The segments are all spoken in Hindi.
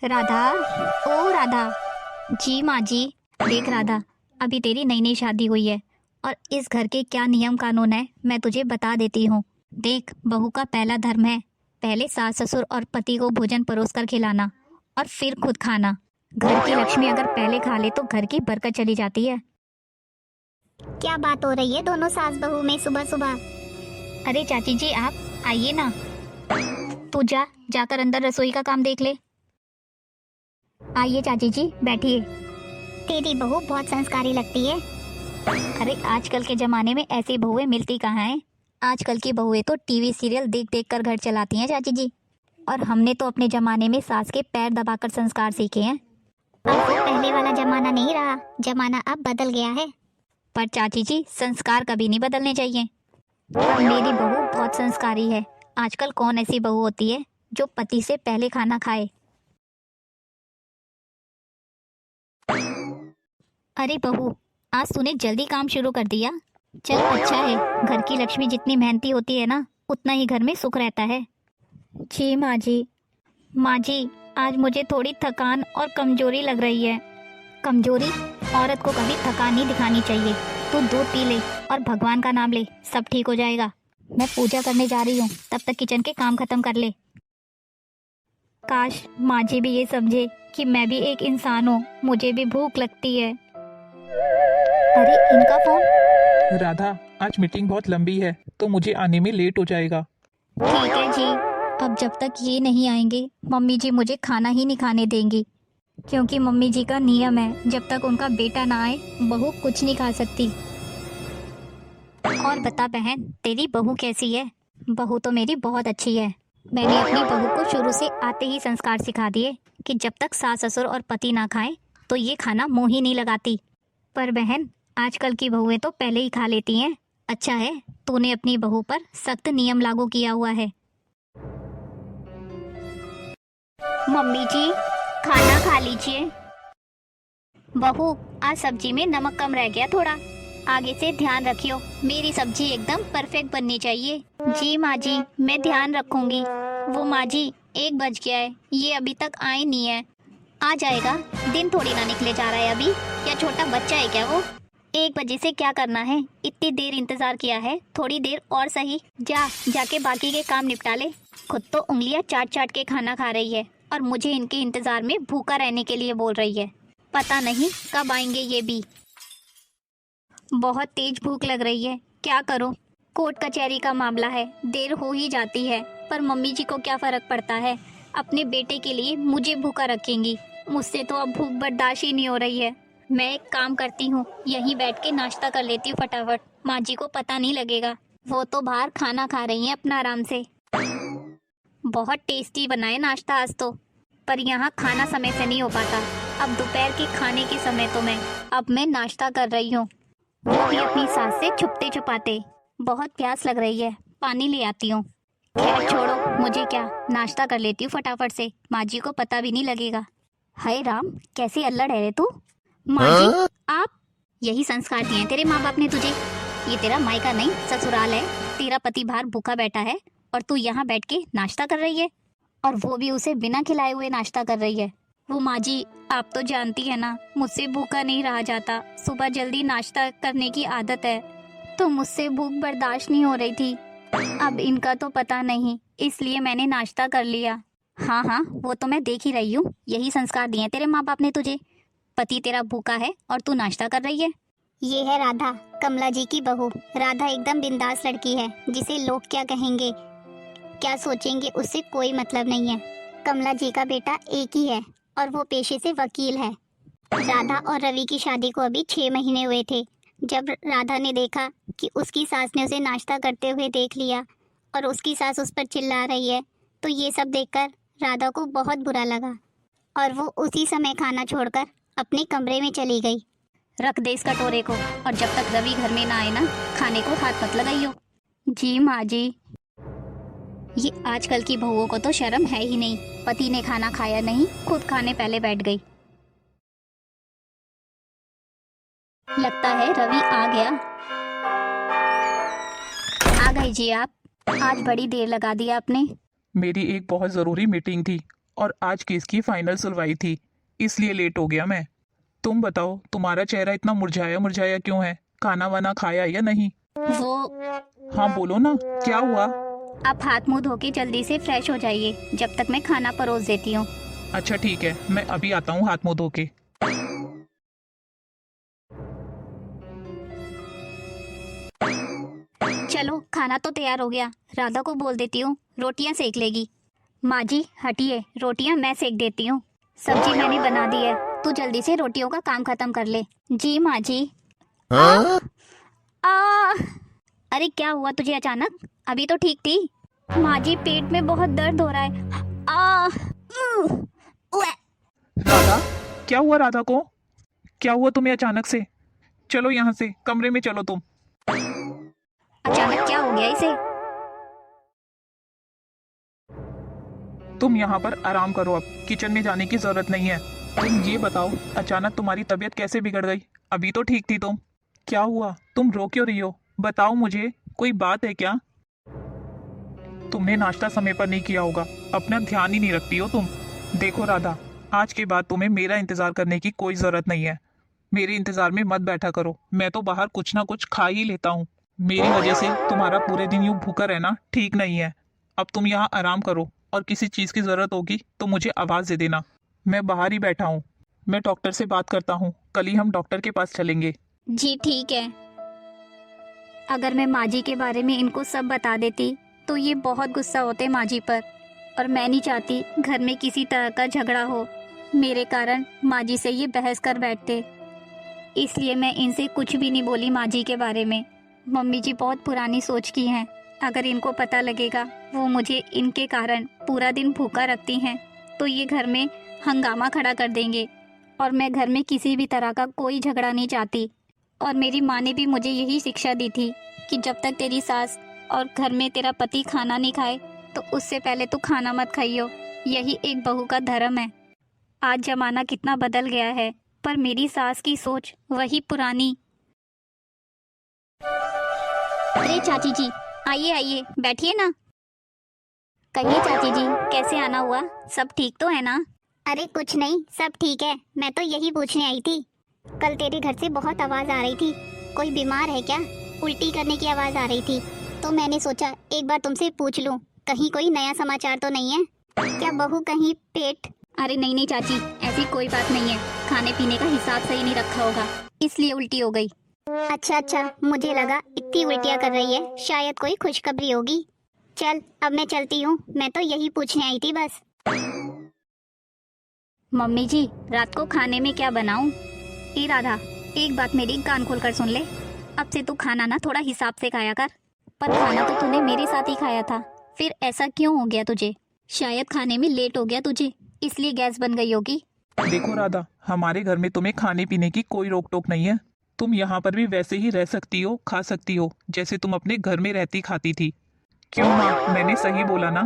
राधा, ओ राधा। जी माँ जी। देख राधा, अभी तेरी नई नई शादी हुई है और इस घर के क्या नियम कानून है मैं तुझे बता देती हूँ। देख, बहू का पहला धर्म है पहले सास ससुर और पति को भोजन परोस कर खिलाना और फिर खुद खाना। घर की लक्ष्मी अगर पहले खा ले तो घर की बरकत चली जाती है। क्या बात हो रही है दोनों सास बहू में सुबह सुबह? अरे चाची जी, आप आइए ना। तू जाकर अंदर रसोई का काम देख ले। आइए चाची जी, बैठिए। तेरी बहू बहुत संस्कारी लगती है। अरे आजकल के जमाने में ऐसी बहुएं मिलती कहाँ हैं। आजकल की बहुएं तो टीवी सीरियल देख देख कर घर चलाती हैं चाची जी। और हमने तो अपने जमाने में सास के पैर दबाकर संस्कार सीखे हैं। अब वो पहले वाला जमाना नहीं रहा, जमाना अब बदल गया है। पर चाची जी, संस्कार कभी नहीं बदलने चाहिए। पर मेरी बहू बहुत संस्कारी है। आजकल कौन ऐसी बहू होती है जो पति से पहले खाना खाए। अरे बहू, आज तूने जल्दी काम शुरू कर दिया। चल अच्छा है, घर की लक्ष्मी जितनी मेहनती होती है ना उतना ही घर में सुख रहता है। जी माँ जी। माँ जी, आज मुझे थोड़ी थकान और कमजोरी लग रही है। कमजोरी? औरत को कभी थकान नहीं दिखानी चाहिए। तू दूध पी ले और भगवान का नाम ले, सब ठीक हो जाएगा। मैं पूजा करने जा रही हूँ, तब तक किचन के काम खत्म कर ले। काश माँ जी भी ये समझे कि मैं भी एक इंसान हूँ, मुझे भी भूख लगती है। अरे इनका फोन। राधा, आज मीटिंग बहुत लंबी है तो मुझे आने में लेट हो जाएगा। ठीक है जी। अब जब तक ये नहीं आएंगे मम्मी जी मुझे खाना ही नहीं खाने देंगी, क्योंकि मम्मी जी का नियम है जब तक उनका बेटा ना आए बहू कुछ नहीं खा सकती। और बता बहन, तेरी बहू कैसी है? बहू तो मेरी बहुत अच्छी है। मैंने अपनी बहू को शुरू से आते ही संस्कार सिखा दिए कि जब तक सास ससुर और पति ना खाएं तो ये खाना मुंह ही नहीं लगाती। पर बहन, आजकल की बहुएं तो पहले ही खा लेती हैं। अच्छा है तूने अपनी बहू पर सख्त नियम लागू किया हुआ है। मम्मी जी, खाना खा लीजिए। बहू, आज सब्जी में नमक कम रह गया थोड़ा, आगे से ध्यान रखियो। मेरी सब्जी एकदम परफेक्ट बननी चाहिए। जी माँ जी, मैं ध्यान रखूंगी। वो माँ जी, 1 बज गया है, ये अभी तक आए नहीं है। आ जाएगा, दिन थोड़ी ना निकले जा रहा है अभी। क्या छोटा बच्चा है क्या वो? 1 बजे से क्या करना है? इतनी देर इंतजार किया है, थोड़ी देर और सही। जाके बाकी के काम निपटा ले। खुद तो उंगलियां चाट चाट के खाना खा रही है और मुझे इनके इंतजार में भूखा रहने के लिए बोल रही है। पता नहीं कब आएंगे ये भी। बहुत तेज भूख लग रही है, क्या करूं? कोर्ट कचहरी का मामला है, देर हो ही जाती है, पर मम्मी जी को क्या फर्क पड़ता है। अपने बेटे के लिए मुझे भूखा रखेंगी। मुझसे तो अब भूख बर्दाश्त ही नहीं हो रही है। मैं एक काम करती हूँ, यहीं बैठ के नाश्ता कर लेती हूँ फटाफट। माँ जी को पता नहीं लगेगा, वो तो बाहर खाना खा रही हैं अपना आराम से। बहुत टेस्टी बना है नाश्ता आज तो, पर यहाँ खाना समय से नहीं हो पाता। अब दोपहर के खाने के समय तो मैं नाश्ता कर रही हूँ, वो भी अपनी सास से छुपते छुपाते। बहुत प्यास लग रही है, पानी ले आती हूँ। खैर छोड़ो, मुझे क्या, नाश्ता कर लेती हूँ फटाफट से, माँ जी को पता भी नहीं लगेगा। हाय राम, कैसी अल्लड़ है रे तू। माँ जी, आप? यही संस्कार दिए हैं तेरे माँ बाप ने तुझे। ये तेरा मायका नहीं ससुराल है। तेरा पति बाहर भूखा बैठा है और तू यहाँ बैठ के नाश्ता कर रही है, और वो भी उसे बिना खिलाए हुए नाश्ता कर रही है। वो माँ जी, आप तो जानती है ना, मुझसे भूखा नहीं रहा जाता। सुबह जल्दी नाश्ता करने की आदत है, तो मुझसे भूख बर्दाश्त नहीं हो रही थी। अब इनका तो पता नहीं, इसलिए मैंने नाश्ता कर लिया। हाँ हाँ, वो तो मैं देख ही रही हूँ। यही संस्कार दिए तेरे माँ बाप ने तुझे। पति तेरा भूखा है और तू नाश्ता कर रही है। ये है राधा, कमला जी की बहू। राधा एकदम बिंदास लड़की है, जिसे लोग क्या कहेंगे, क्या सोचेंगे, उससे कोई मतलब नहीं है। कमला जी का बेटा एक ही है और वो पेशे से वकील है। राधा और रवि की शादी को अभी 6 महीने हुए थे। जब राधा ने देखा कि उसकी सास ने उसे नाश्ता करते हुए देख लिया और उसकी सास उस पर चिल्ला रही है, तो ये सब देखकर राधा को बहुत बुरा लगा और वो उसी समय खाना छोड़कर अपने कमरे में चली गई। रख दे इस कटोरे को, और जब तक रवि घर में ना आए ना, खाने को हाथ मत लगाइयो। जी माँ जी। ये आजकल की बहुओं को तो शर्म है ही नहीं। पति ने खाना खाया नहीं, खुद खाने पहले बैठ गई। लगता है रवि आ गया। आ गए जी आप। आज बड़ी देर लगा दी आपने। मेरी एक बहुत ज़रूरी मीटिंग थी और आज केस की फाइनल सुनवाई थी, इसलिए लेट हो गया मैं। तुम बताओ, तुम्हारा चेहरा इतना मुरझाया मुरझाया क्यों है? खाना वाना खाया या नहीं? वो हाँ बोलो ना, क्या हुआ? आप हाथ मुंह धो के जल्दी से फ्रेश हो जाइए, जब तक मैं खाना परोस देती हूँ। अच्छा ठीक है, मैं अभी आता हूँ हाथ मुंह धो के। चलो खाना तो तैयार हो गया, राधा को बोल देती हूँ रोटियां सेक लेगी। माँ जी हटिए, रोटियां मैं सेक देती हूँ। सब्जी मैंने बना दी है, तू जल्दी से रोटियों का काम खत्म कर ले। जी माँ जी। आ अरे क्या हुआ तुझे अचानक? अभी तो ठीक थी। माँ जी पेट में बहुत दर्द हो रहा है। उए। राधा, क्या हुआ राधा को? क्या हुआ तुम्हें अचानक से? चलो यहाँ से, कमरे में चलो तुम। अचानक क्या हो गया इसे? तुम यहाँ पर आराम करो, अब किचन में जाने की जरूरत नहीं है। तुम ये बताओ, अचानक तुम्हारी तबीयत कैसे बिगड़ गई? अभी तो ठीक थी तुम। क्या हुआ? तुम रो क्यों रही हो? बताओ मुझे, कोई बात है क्या? तुमने नाश्ता समय पर नहीं किया होगा, अपना ध्यान ही नहीं रखती हो तुम। देखो राधा, आज के बाद तुम्हें मेरा इंतजार करने की कोई जरूरत नहीं है। मेरे इंतजार में मत बैठा करो, मैं तो बाहर कुछ ना कुछ खा ही लेता हूँ। मेरी वजह से तुम्हारा पूरे दिन यूं भूखा रहना ठीक नहीं है। अब तुम यहाँ आराम करो, और किसी चीज की जरूरत होगी तो मुझे आवाज दे देना। मैं बाहर ही बैठा हूँ, मैं डॉक्टर से बात करता हूँ, कल ही हम डॉक्टर के पास चलेंगे। जी ठीक है। अगर मैं माँ जी के बारे में इनको सब बता देती तो ये बहुत गुस्सा होते माँ जी पर, और मैं नहीं चाहती घर में किसी तरह का झगड़ा हो। मेरे कारण माँ जी से ये बहस कर बैठते, इसलिए मैं इनसे कुछ भी नहीं बोली माँ जी के बारे में। मम्मी जी बहुत पुरानी सोच की हैं, अगर इनको पता लगेगा वो मुझे इनके कारण पूरा दिन भूखा रखती हैं तो ये घर में हंगामा खड़ा कर देंगे, और मैं घर में किसी भी तरह का कोई झगड़ा नहीं चाहती। और मेरी माँ ने भी मुझे यही शिक्षा दी थी कि जब तक तेरी सास और घर में तेरा पति खाना नहीं खाए तो उससे पहले तू खाना मत खाइयो। यही एक बहू का धर्म है। आज जमाना कितना बदल गया है, पर मेरी सास की सोच वही पुरानी। अरे चाची जी, आइए आइए, बैठिए ना। कहिए चाची जी, कैसे आना हुआ? सब ठीक तो है ना? अरे कुछ नहीं, सब ठीक है। मैं तो यही पूछने आई थी, कल तेरे घर से बहुत आवाज आ रही थी। कोई बीमार है क्या? उल्टी करने की आवाज आ रही थी, तो मैंने सोचा एक बार तुमसे पूछ लूं, कहीं कोई नया समाचार तो नहीं है क्या? बहू कहीं पेट? अरे नहीं नहीं चाची, ऐसी कोई बात नहीं है। खाने पीने का हिसाब सही नहीं रखा होगा, इसलिए उल्टी हो गई। अच्छा अच्छा, मुझे लगा इतनी उल्टियाँ कर रही है, शायद कोई खुशखबरी होगी। चल अब मैं चलती हूँ, मैं तो यही पूछने आई थी बस। मम्मी जी, रात को खाने में क्या बनाऊं? ए राधा, एक बात मेरी कान खोल कर सुन ले। अब से तू खाना ना थोड़ा हिसाब से खाया कर। पर खाना तो तूने मेरे साथ ही खाया था, फिर ऐसा क्यों हो गया तुझे? शायद खाने में लेट हो गया तुझे, इसलिए गैस बन गई होगी। देखो राधा, हमारे घर में तुम्हें खाने पीने की कोई रोक टोक नहीं है। तुम यहाँ पर भी वैसे ही रह सकती हो, खा सकती हो, जैसे तुम अपने घर में रहती खाती थी। क्यों माँ, मैंने सही बोला ना?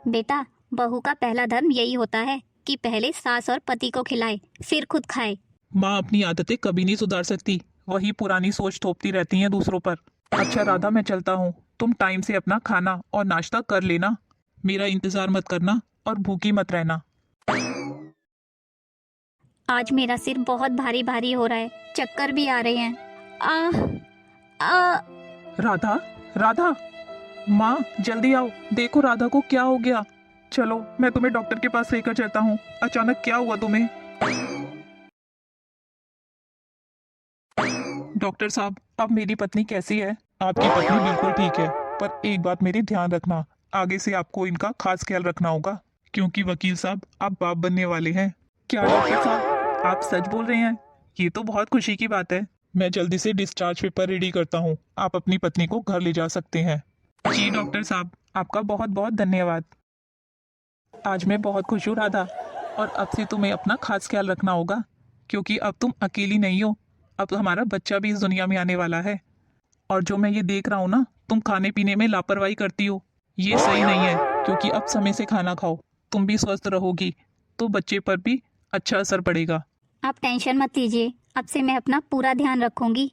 बेटा, बहू का पहला धर्म यही होता है कि पहले सास और पति को खिलाए, फिर खुद खाए। माँ अपनी आदतें कभी नहीं सुधार सकती, वही पुरानी सोच थोपती रहती हैं दूसरों पर। अच्छा राधा, मैं चलता हूँ, तुम टाइम से अपना खाना और नाश्ता कर लेना। मेरा इंतजार मत करना और भूखी मत रहना। आज मेरा सिर बहुत भारी भारी हो रहा है, चक्कर भी आ रहे हैं। आ राधा, राधा, माँ जल्दी आओ, देखो राधा को क्या हो गया। चलो मैं तुम्हें डॉक्टर के पास लेकर चलता हूँ। अचानक क्या हुआ तुम्हें? डॉक्टर साहब, अब मेरी पत्नी कैसी है? आपकी पत्नी बिल्कुल ठीक है, पर एक बात मेरी ध्यान रखना, आगे से आपको इनका खास ख्याल रखना होगा, क्योंकि वकील साहब आप बाप बनने वाले हैं। क्या डॉक्टर साहब, आप सच बोल रहे हैं? ये तो बहुत खुशी की बात है। मैं जल्दी से डिस्चार्ज पेपर रेडी करता हूँ, आप अपनी पत्नी को घर ले जा सकते हैं। जी डॉक्टर साहब, आपका बहुत बहुत धन्यवाद। आज मैं बहुत खुश हूँ राधा, और अब से तुम्हें अपना खास ख्याल रखना होगा, क्योंकि अब तुम अकेली नहीं हो, अब हमारा बच्चा भी इस दुनिया में आने वाला है। और जो मैं ये देख रहा हूँ ना, तुम खाने पीने में लापरवाही करती हो, ये सही नहीं है, क्योंकि अब समय से खाना खाओ, तुम भी स्वस्थ रहोगी तो बच्चे पर भी अच्छा असर पड़ेगा। आप टेंशन मत लीजिए, अब से मैं अपना पूरा ध्यान रखूंगी।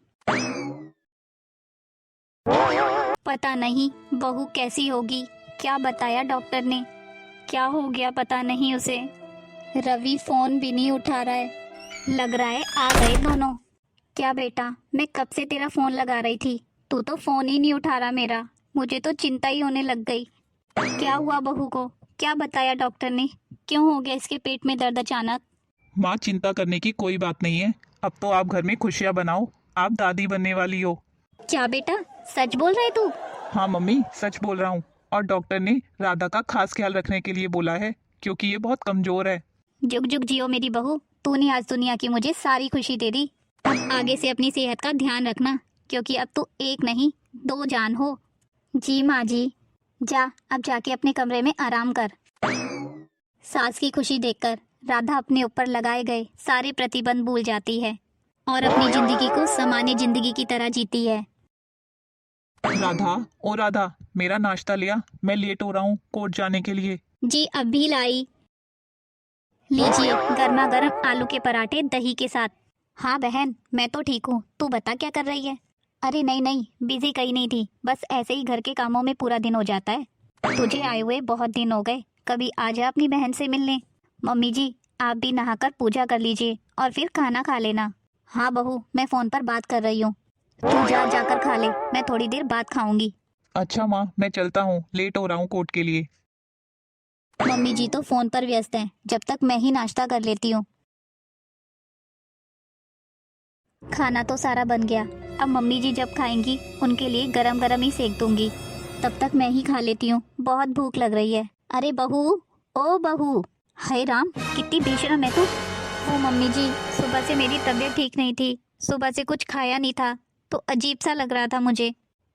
पता नहीं बहू कैसी होगी, क्या बताया डॉक्टर ने। क्या हो गया पता नहीं उसे। रवि फोन भी नहीं उठा रहा है। लग रहा है आ गए दोनों। क्या बेटा, मैं कब से तेरा फोन लगा रही थी, तू तो फोन ही नहीं उठा रहा मेरा। मुझे तो चिंता ही होने लग गई। क्या हुआ बहू को? क्या बताया डॉक्टर ने? क्यों हो गया इसके पेट में दर्द अचानक? माँ, चिंता करने की कोई बात नहीं है। अब तो आप घर में खुशियाँ बनाओ, आप दादी बनने वाली हो। क्या बेटा, सच बोल रहे तू? हाँ मम्मी, सच बोल रहा हूँ। और डॉक्टर ने राधा का खास ख्याल रखने के लिए बोला है, क्योंकि ये बहुत कमजोर है। जुग जुग जियो मेरी बहू, तूने आज दुनिया की मुझे सारी खुशी दे दी। अब आगे से अपनी सेहत का ध्यान रखना, क्योंकि अब तू एक नहीं 2 जान हो। जी माँ जी। जा, अब जाके अपने कमरे में आराम कर। सास की खुशी देखकर राधा अपने ऊपर लगाए गए सारे प्रतिबंध भूल जाती है और अपनी जिंदगी को सामान्य जिंदगी की तरह जीती है। राधा, ओ राधा, मेरा नाश्ता लिया, मैं लेट हो रहा हूँ कोर्ट जाने के लिए। जी अभी लाई। लीजिए गर्मा गर्म आलू के पराठे दही के साथ। हाँ बहन, मैं तो ठीक हूँ, तू बता क्या कर रही है? अरे नहीं नहीं, बिजी कहीं नहीं थी, बस ऐसे ही घर के कामों में पूरा दिन हो जाता है। तुझे आए हुए बहुत दिन हो गए, कभी आ जा अपनी बहन से मिलने। मम्मी जी, आप भी नहाकर पूजा कर लीजिए और फिर खाना खा लेना। हाँ बहू, मैं फोन पर बात कर रही हूँ, तू जाकर खा ले, मैं थोड़ी देर बाद खाऊंगी। अच्छा माँ, मैं चलता हूँ, लेट हो रहा हूँ कोर्ट के लिए। मम्मी जी तो फोन पर व्यस्त हैं, जब तक मैं ही नाश्ता कर लेती हूँ। खाना तो सारा बन गया, अब मम्मी जी जब खाएंगी उनके लिए गरम गरम ही सेक दूंगी। तब तक मैं ही खा लेती हूँ, बहुत भूख लग रही है। अरे बहू, ओ बहू, हाय राम, कितनी बेशरम है तू। ओ मम्मी जी, सुबह से मेरी तबीयत ठीक नहीं थी, सुबह से कुछ खाया नहीं था, तो अजीब सा लग रहा था मुझे।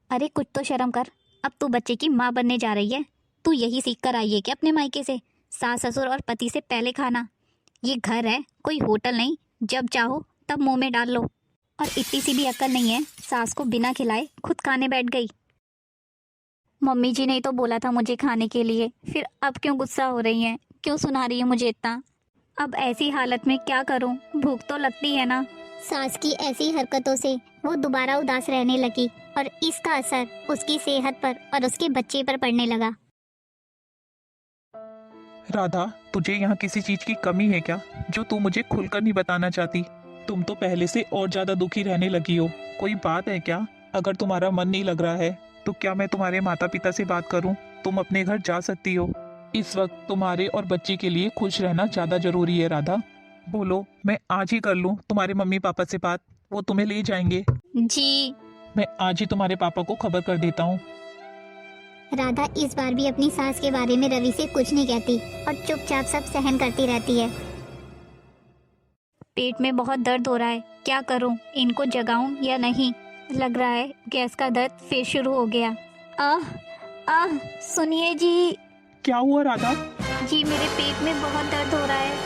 अरे कुछ तो शर्म कर, अब तू बच्चे की माँ बनने जा रही है। तू यही सीख कर आई है कि अपने मायके से सास ससुर और पति से पहले खाना। ये घर है, कोई होटल नहीं, जब चाहो तब मुंह में डाल लो। और इतनी सी भी अक्ल नहीं है, सास को बिना खिलाए खुद खाने बैठ गई। मम्मी जी ने ही तो बोला था मुझे खाने के लिए, फिर अब क्यों गुस्सा हो रही हैं? क्यों सुना रही है मुझे इतना? अब ऐसी हालत में क्या करूं, भूख तो लगती है ना। सास की ऐसी हरकतों से वो दोबारा उदास रहने लगी और इसका असर उसकी सेहत पर और उसके बच्चे पर पड़ने लगा। राधा, तुझे यहाँ किसी चीज की कमी है क्या, जो तू मुझे खुलकर नहीं बताना चाहती? तुम तो पहले से और ज्यादा दुखी रहने लगी हो। कोई बात है क्या? अगर तुम्हारा मन नहीं लग रहा है तो क्या मैं तुम्हारे माता पिता से बात करूं? तुम अपने घर जा सकती हो। इस वक्त तुम्हारे और बच्चे के लिए खुश रहना ज्यादा जरूरी है राधा। बोलो, मैं आज ही कर लूं तुम्हारे मम्मी पापा से बात, वो तुम्हें ले जाएंगे। जी। मैं आज ही तुम्हारे पापा को खबर कर देता हूँ। राधा इस बार भी अपनी सास के बारे में रवि से कुछ नहीं कहती और चुपचाप सब सहन करती रहती है। पेट में बहुत दर्द हो रहा है, क्या करूं, इनको जगाऊं या नहीं? लग रहा है गैस का दर्द फिर शुरू हो गया। आह आह, सुनिए जी। क्या हुआ राधा? जी मेरे पेट में बहुत दर्द हो रहा है।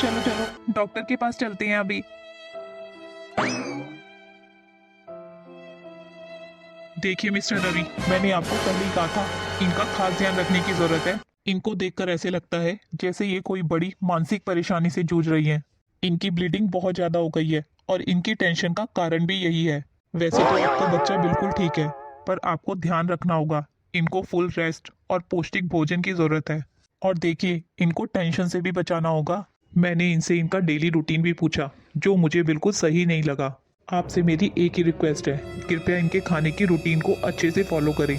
चलो चलो, डॉक्टर के पास चलते हैं अभी। देखिए मिस्टर रवि, मैंने आपको पहले ही कहा था, इनका खास ध्यान रखने की जरूरत है। इनको देखकर ऐसे लगता है जैसे ये कोई बड़ी मानसिक परेशानी से जूझ रही हैं। इनकी ब्लीडिंग बहुत ज्यादा हो गई है और इनकी टेंशन का कारण भी यही है। वैसे तो आपका बच्चा बिल्कुल ठीक है, पर आपको ध्यान रखना होगा। इनको फुल रेस्ट और पौष्टिक भोजन की जरूरत है। और देखिए, इनको टेंशन से भी बचाना होगा। मैंने इनसे इनका डेली रूटीन भी पूछा, जो मुझे बिल्कुल सही नहीं लगा। आपसे मेरी एक ही रिक्वेस्ट है, कृपया इनके खाने की रूटीन को अच्छे से फॉलो करें।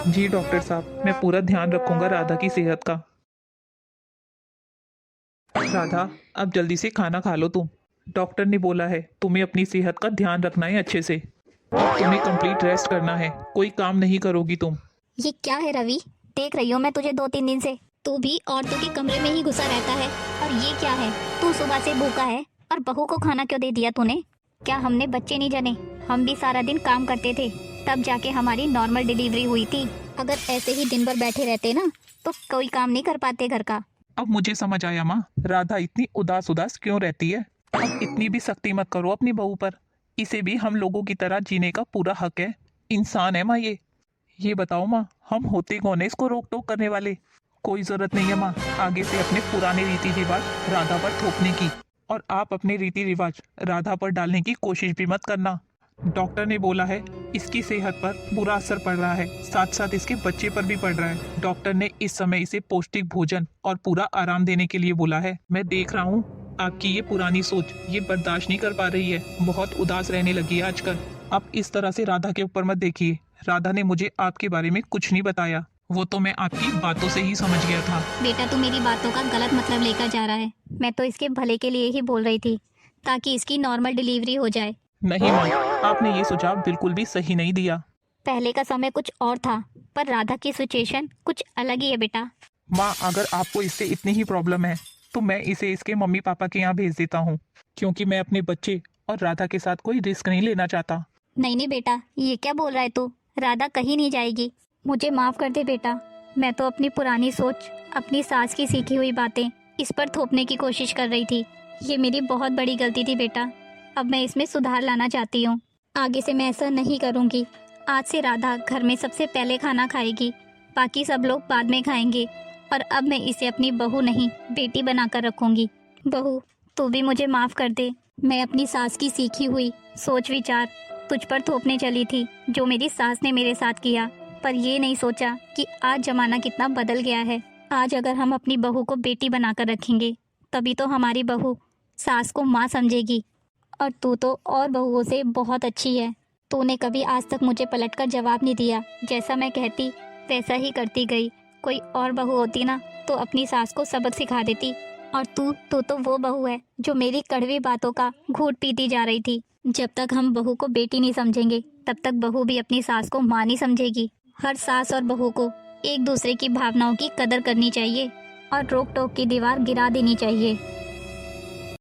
जी डॉक्टर साहब, मैं पूरा ध्यान रखूंगा राधा की सेहत का। राधा, अब जल्दी से खाना खा लो तुम। डॉक्टर ने बोला है तुम्हें अपनी सेहत का ध्यान रखना है अच्छे से। तुम्हें कंप्लीट रेस्ट करना है, कोई काम नहीं करोगी तुम। ये क्या है रवि, देख रही हूँ मैं तुझे 2-3 दिन से, तू भी औरतों के कमरे में ही घुसा रहता है। और ये क्या है, तू सुबह से भूखा है और बहू को खाना क्यों दे दिया तूने? क्या हमने बच्चे नहीं जने? हम भी सारा दिन काम करते थे, तब जाके हमारी नॉर्मल डिलीवरी हुई थी। अगर ऐसे ही दिन भर बैठे रहते ना तो कोई काम नहीं कर पाते घर का। अब मुझे समझ आया माँ, राधा इतनी उदास उदास क्यों रहती है। अब इतनी भी सख्ती मत करो अपनी बहू पर, इसे भी हम लोगों की तरह जीने का पूरा हक है। इंसान है माँ ये बताओ माँ, हम होते कौन है इसको रोक टोक करने वाले? कोई जरूरत नहीं है माँ आगे से अपने पुराने रीति रिवाज राधा पर थोपने की। और आप अपने रीति रिवाज राधा पर डालने की कोशिश भी मत करना। डॉक्टर ने बोला है इसकी सेहत पर बुरा असर पड़ रहा है, साथ साथ इसके बच्चे पर भी पड़ रहा है। डॉक्टर ने इस समय इसे पौष्टिक भोजन और पूरा आराम देने के लिए बोला है। मैं देख रहा हूँ आपकी ये पुरानी सोच ये बर्दाश्त नहीं कर पा रही है, बहुत उदास रहने लगी है आजकल। आप इस तरह से राधा के ऊपर मत देखिए। राधा ने मुझे आपके बारे में कुछ नहीं बताया, वो तो मैं आपकी बातों से ही समझ गया था। बेटा तू मेरी बातों का गलत मतलब लेकर जा रहा है। मैं तो इसके भले के लिए ही बोल रही थी, ताकि इसकी नॉर्मल डिलीवरी हो जाए। नहीं माँ, आपने ये सुझाव बिल्कुल भी सही नहीं दिया। पहले का समय कुछ और था, पर राधा की सिचुएशन कुछ अलग ही है बेटा। माँ, अगर आपको इससे इतनी ही प्रॉब्लम है तो मैं इसे इसके मम्मी पापा के यहाँ भेज देता हूँ, क्योंकि मैं अपने बच्चे और राधा के साथ कोई रिस्क नहीं लेना चाहता। नहीं नहीं बेटा, ये क्या बोल रहा है तू? राधा कहीं नहीं जाएगी। मुझे माफ कर दे बेटा, मैं तो अपनी पुरानी सोच, अपनी सास की सीखी हुई बातें इस पर थोपने की कोशिश कर रही थी। ये मेरी बहुत बड़ी गलती थी बेटा। अब मैं इसमें सुधार लाना चाहती हूँ। आगे से मैं ऐसा नहीं करूँगी। आज से राधा घर में सबसे पहले खाना खाएगी, बाकी सब लोग बाद में खाएंगे। और अब मैं इसे अपनी बहू नहीं, बेटी बनाकर रखूँगी। बहू, तू भी मुझे माफ़ कर दे। मैं अपनी सास की सीखी हुई सोच विचार तुझ पर थोपने चली थी, जो मेरी सास ने मेरे साथ किया। पर ये नहीं सोचा कि आज ज़माना कितना बदल गया है। आज अगर हम अपनी बहू को बेटी बनाकर रखेंगे, तभी तो हमारी बहू सास को माँ समझेगी। और तू तो और बहुओं से बहुत अच्छी है। तूने कभी आज तक मुझे पलटकर जवाब नहीं दिया। जैसा मैं कहती वैसा ही करती गई। कोई और बहू होती ना तो अपनी सास को सबक सिखा देती। और तू तो वो बहू है जो मेरी कड़वी बातों का घूंट पीती जा रही थी। जब तक हम बहू को बेटी नहीं समझेंगे, तब तक बहू भी अपनी सास को माँ नहीं समझेगी। हर सास और बहू को एक दूसरे की भावनाओं की कदर करनी चाहिए और रोक टोक की दीवार गिरा देनी चाहिए।